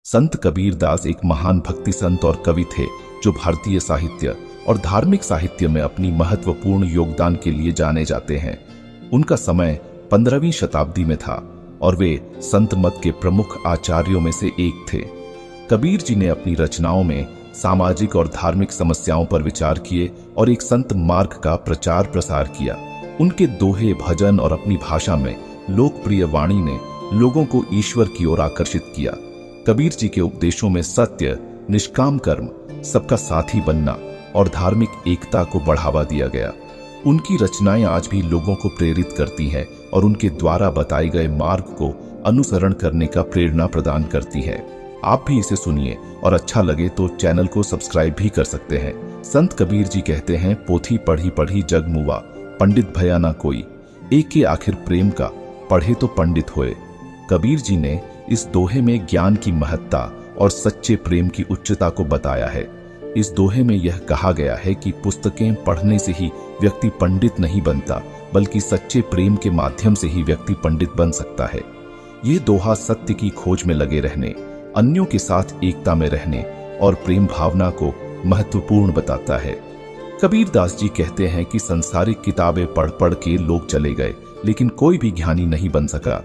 संत कबीर दास एक महान भक्ति संत और कवि थे जो भारतीय साहित्य और धार्मिक साहित्य में अपनी महत्वपूर्ण योगदान के लिए जाने जाते हैं। उनका समय 15वीं शताब्दी में था और वे संत मत के प्रमुख आचार्यों में से एक थे। कबीर जी ने अपनी रचनाओं में सामाजिक और धार्मिक समस्याओं पर विचार किए और एक संत मार्ग का प्रचार प्रसार किया। उनके दोहे, भजन और अपनी भाषा में लोकप्रिय वाणी ने लोगों को ईश्वर की ओर आकर्षित किया। कबीर जी के उपदेशों में सत्य, निष्काम कर्म, सबका साथी बनना और धार्मिक एकता को बढ़ावा दिया गया। उनकी रचनाएं आज भी लोगों को प्रेरित करती हैं और उनके द्वारा बताए गए मार्ग को अनुसरण करने का प्रेरणा प्रदान करती है। आप भी इसे सुनिए और अच्छा लगे तो चैनल को सब्सक्राइब भी कर सकते हैं। संत कबीर जी कहते हैं, पोथी पढ़ी पढ़ी जग मुआ, पंडित भया ना कोई, एक के आखिर प्रेम का, पढ़े तो पंडित होए। कबीर जी ने इस दोहे में ज्ञान की महत्ता और सच्चे प्रेम की उच्चता को बताया है। इस दोहे में यह कहा गया है कि पुस्तकें पढ़ने से ही व्यक्ति पंडित नहीं बनता, बल्कि सच्चे प्रेम के माध्यम से ही व्यक्ति पंडित बन सकता है। यह दोहा सत्य की खोज में लगे रहने, अन्यों के साथ एकता में रहने और प्रेम भावना को महत्वपूर्ण बताता है। कबीर दास जी कहते हैं कि संसारिक किताबें पढ़ पढ़ के लोग चले गए, लेकिन कोई भी ज्ञानी नहीं बन सका।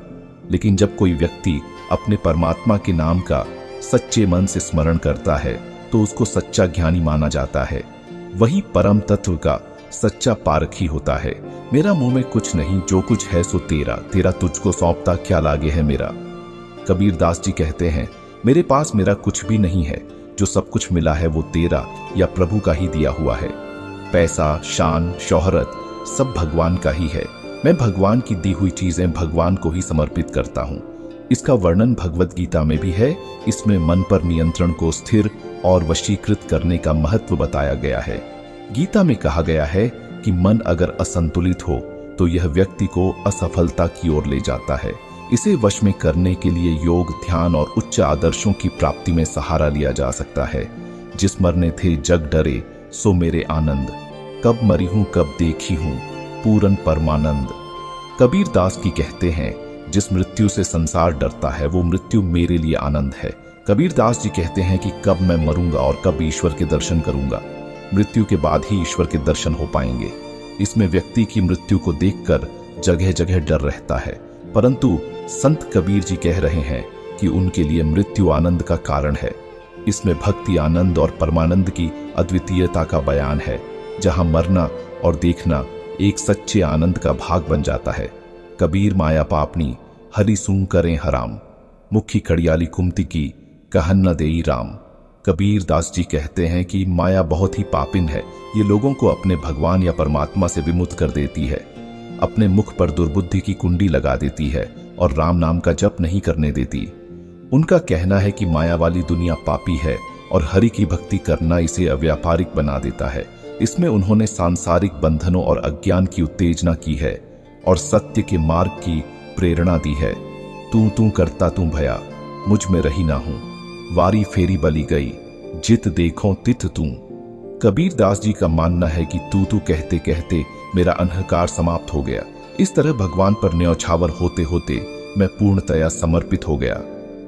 लेकिन जब कोई व्यक्ति अपने परमात्मा के नाम का सच्चे मन से स्मरण करता है तो उसको सच्चा ज्ञानी माना जाता है। वही परम तत्व का सच्चा पारखी होता है। मेरा मुंह में कुछ नहीं, जो कुछ है सो तेरा, तेरा तुझको सौंपता क्या लागे है मेरा। कबीर दास जी कहते हैं, मेरे पास मेरा कुछ भी नहीं है, जो सब कुछ मिला है वो तेरा या प्रभु का ही दिया हुआ है। पैसा, शान, शोहरत सब भगवान का ही है। मैं भगवान की दी हुई चीजें भगवान को ही समर्पित करता हूँ। इसका वर्णन भगवत गीता में भी है। इसमें मन पर नियंत्रण को स्थिर और वशीकृत करने का महत्व बताया गया है। गीता में कहा गया है कि मन अगर असंतुलित हो तो यह व्यक्ति को असफलता की ओर ले जाता है। इसे वश में करने के लिए योग, ध्यान और उच्च आदर्शों की प्राप्ति में सहारा लिया जा सकता है। जिस मरने थे जग डरे, सो मेरे आनंद, कब मरी हूं कब देखी हूं, पूरन परमानंद। कबीर दास की कहते हैं, जिस मृत्यु से संसार डरता है वो मृत्यु मेरे लिए आनंद है। कबीर दास जी कहते हैं कि कब मैं मरूंगा और कब ईश्वर के दर्शन करूंगा। मृत्यु के बाद ही ईश्वर के दर्शन हो पाएंगे। इसमें व्यक्ति की मृत्यु को देखकर जगह जगह डर रहता है, परंतु संत कबीर जी कह रहे हैं कि उनके लिए मृत्यु आनंद का कारण है। इसमें भक्ति आनंद और परमानंद की अद्वितीयता का बयान है, जहां मरना और देखना एक सच्चे आनंद का भाग बन जाता है। कबीर माया पापनी, हरि सूं करें हराम, मुखी खड़ियाली कुमति की, कहन न देई राम। कबीर दास जी कहते हैं कि माया बहुत ही पापिन है। ये लोगों को अपने भगवान या परमात्मा से विमुक्त कर देती है, अपने मुख पर दुर्बुद्धि की कुंडी लगा देती है और राम नाम का जप नहीं करने देती। उनका कहना है कि माया वाली दुनिया पापी है और हरि की भक्ति करना इसे अव्यापारिक बना देता है। इसमें उन्होंने सांसारिक बंधनों और अज्ञान की उत्तेजना की है और सत्य के मार्ग की प्रेरणा दी है। तू तू करता तू भया, मुझ में रही ना हूं, वारी फेरी बली गई, जित देखो तित तू। कबीर दास जी का मानना है कि तू कहते कहते मेरा अहंकार समाप्त हो गया। इस तरह भगवान पर न्यौछावर होते होते मैं पूर्णतया समर्पित हो गया।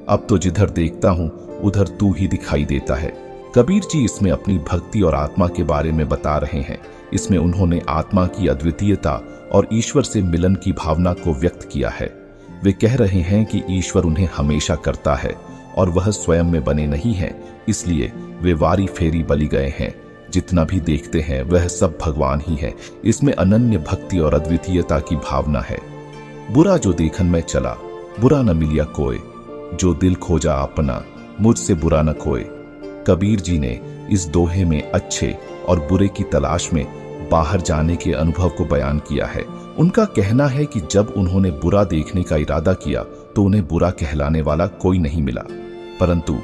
अब तो जिधर देखता हूं उधर तू ही दिखाई देता है। कबीर जी इसमें अपनी भक्ति और आत्मा के बारे में बता रहे हैं। इसमें उन्होंने आत्मा की अद्वितीयता और ईश्वर से मिलन की भावना को व्यक्त किया है। वे कह रहे हैं कि ईश्वर उन्हें हमेशा करता है और वह स्वयं में बने नहीं हैं, इसलिए वे वारी फेरी बली गए हैं। जितना भी देखते हैं वह सब भगवान ही है। इसमें अनन्य भक्ति और अद्वितीयता की भावना है। बुरा जो देखन में चला, बुरा न मिलिया कोय, जो दिल खोजा अपना, मुझसे बुरा न कोय। कबीर जी ने इस दोहे में अच्छे और बुरे की तलाश में बाहर जाने के अनुभव को बयान किया है। उनका कहना है कि जब उन्होंने बुरा देखने का इरादा किया तो उन्हें बुरा कहलाने वाला कोई नहीं मिला, परंतु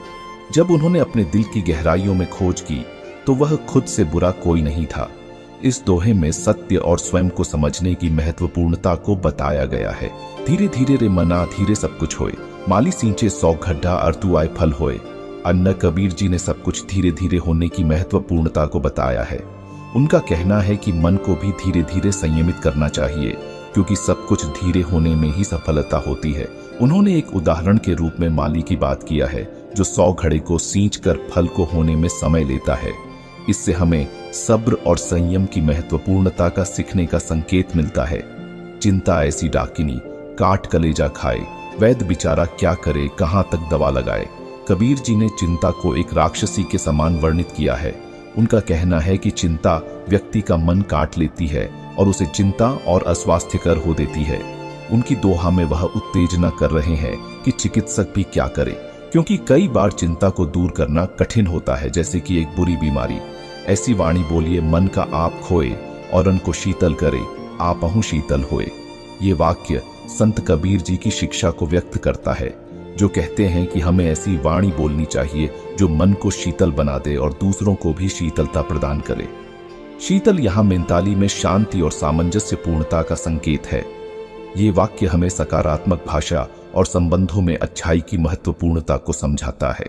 जब उन्होंने अपने दिल की गहराइयों में खोज की तो वह खुद से बुरा कोई नहीं था। इस दोहे में सत्य और स्वयं को समझने की महत्वपूर्णता को बताया गया है। धीरे धीरे रे मना, धीरे सब कुछ होए, माली सींचे 100 गड्ढा अरतु आए फल होए। अन्य कबीर जी ने सब कुछ धीरे धीरे होने की महत्वपूर्णता को बताया है। उनका कहना है कि मन को भी धीरे धीरे संयमित करना चाहिए, क्योंकि सब कुछ धीरे होने में ही सफलता होती है। उन्होंने एक उदाहरण के रूप में माली की बात किया है। जो 100 घड़े को सींचकर फल को होने में समय लेता है। इससे हमें सब्र और संयम की महत्वपूर्णता का सीखने का संकेत मिलता है। चिंता ऐसी डाकिनी, काट कलेजा खाए, वैद्य बेचारा क्या करे, कहां तक दवा लगाए। कबीर जी ने चिंता को एक राक्षसी के समान वर्णित किया है। उनका कहना है कि चिंता व्यक्ति का मन काट लेती है और उसे चिंता और अस्वास्थ्यकर हो देती है। उनकी दोहा में वह उत्तेजना कर रहे हैं कि चिकित्सक भी क्या करे, क्योंकि कई बार चिंता को दूर करना कठिन होता है, जैसे कि एक बुरी बीमारी। ऐसी वाणी बोलिए, मन का आप खोए और उनको शीतल करे, आपहु शीतल होए। ये वाक्य संत कबीर जी की शिक्षा को व्यक्त करता है, जो कहते हैं कि हमें ऐसी वाणी बोलनी चाहिए जो मन को शीतल बना दे और दूसरों को भी शीतलता प्रदान करे। शीतल यहाँ मेंताली में शांति और सामंजस्य पूर्णता का संकेत है। ये वाक्य हमें सकारात्मक भाषा और संबंधों में अच्छाई की महत्वपूर्णता को समझाता है।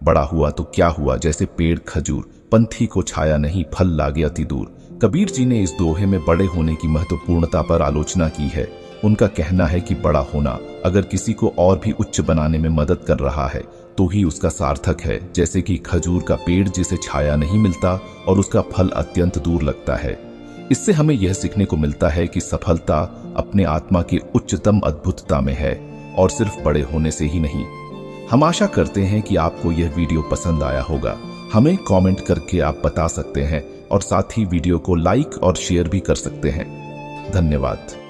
बड़ा हुआ तो क्या हुआ, जैसे पेड़ खजूर, पंथी को छाया नहीं, फल लागे अति दूर। कबीर जी ने इस दोहे में बड़े होने की महत्वपूर्णता पर आलोचना की है। उनका कहना है कि बड़ा होना अगर किसी को और भी उच्च बनाने में मदद कर रहा है तो ही उसका सार्थक है, जैसे कि खजूर का पेड़ जिसे छाया नहीं मिलता और उसका फल अत्यंत दूर लगता है। इससे हमें यह सीखने को मिलता है कि सफलता अपने आत्मा की उच्चतम अद्भुतता में है और सिर्फ बड़े होने से ही नहीं। हम आशा करते हैं कि आपको यह वीडियो पसंद आया होगा। हमें कमेंट करके आप बता सकते हैं और साथ ही वीडियो को लाइक और शेयर भी कर सकते हैं। धन्यवाद।